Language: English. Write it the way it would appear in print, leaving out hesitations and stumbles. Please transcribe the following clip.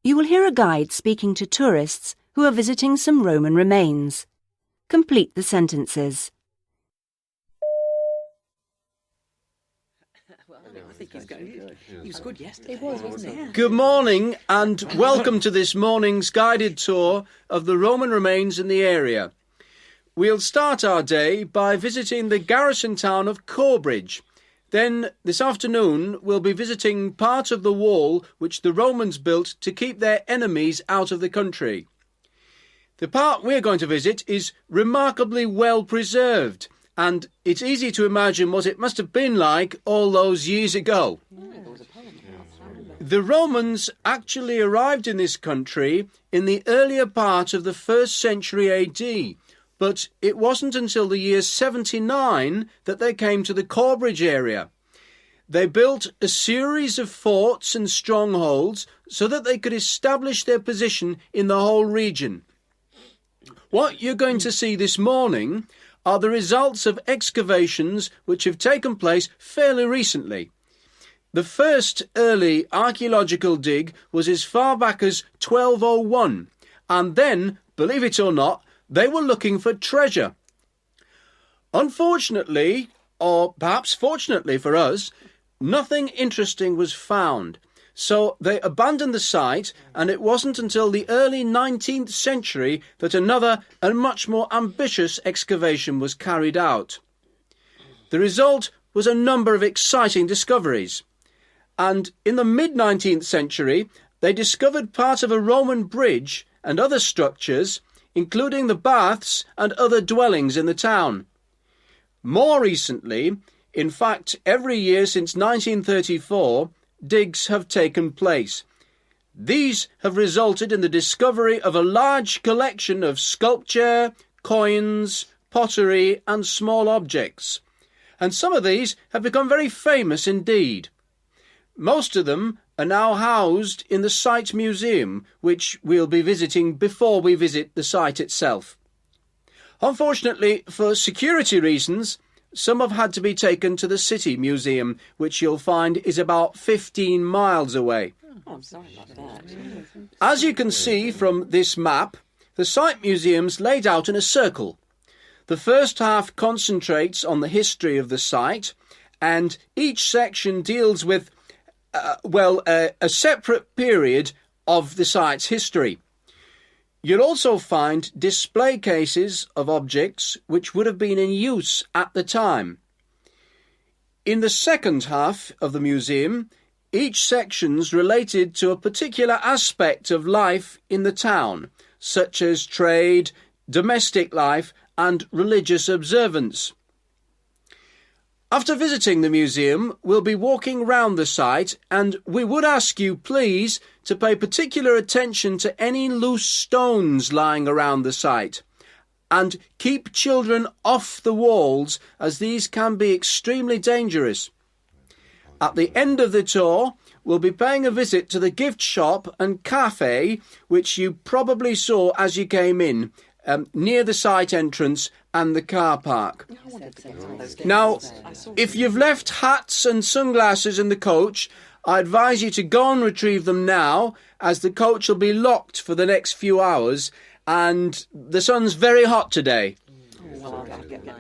You will hear a guide speaking to tourists who are visiting some Roman remains. Complete the sentences. He was good yesterday. He was, wasn't he? Good morning and welcome to this morning's guided tour of the Roman remains in the area. We'll start our day by visiting the garrison town of Corbridge. Then this afternoon we'll be visiting part of the wall which the Romans built to keep their enemies out of the country. The part we're going to visit is remarkably well preserved, and it's easy to imagine what it must have been like all those years ago. The Romans actually arrived in this country in the earlier part of the 1st century AD, but it wasn't until the year 79 that they came to the Corbridge area. They built a series of forts and strongholds so that they could establish their position in the whole region. What you're going to see this morning are the results of excavations which have taken place fairly recently. The first early archaeological dig was as far back as 1201, and then, believe it or not, they were looking for treasure. Unfortunately, or perhaps fortunately for us, nothing interesting was found. So they abandoned the site, and it wasn't until the early 19th century that another and much more ambitious excavation was carried out. The result was a number of exciting discoveries. And in the mid-19th century, they discovered part of a Roman bridge and other structures, including the baths and other dwellings in the town. More recently, in fact every year since 1934, digs have taken place. These have resulted in the discovery of a large collection of sculpture, coins, pottery and small objects. And some of these have become very famous indeed. Most of them are now housed in the site museum, which we'll be visiting before we visit the site itself. Unfortunately, for security reasons, some have had to be taken to the city museum, which you'll find is about 15 miles away. Oh, I'm sorry about that. As you can see from this map, the site museum's laid out in a circle. The first half concentrates on the history of the site, and each section deals with a separate period of the site's history. You'll also find display cases of objects which would have been in use at the time. In the second half of the museum, each section's related to a particular aspect of life in the town, such as trade, domestic life and religious observance. After visiting the museum, we'll be walking round the site, and we would ask you, please, to pay particular attention to any loose stones lying around the site, and keep children off the walls, as these can be extremely dangerous. At the end of the tour, we'll be paying a visit to the gift shop and cafe, which you probably saw as you came in, near the site entrance and the car park. Now, if you've left hats and sunglasses in the coach, I advise you to go and retrieve them now, as the coach will be locked for the next few hours, and the sun's very hot today. Oh, well, I'll get that.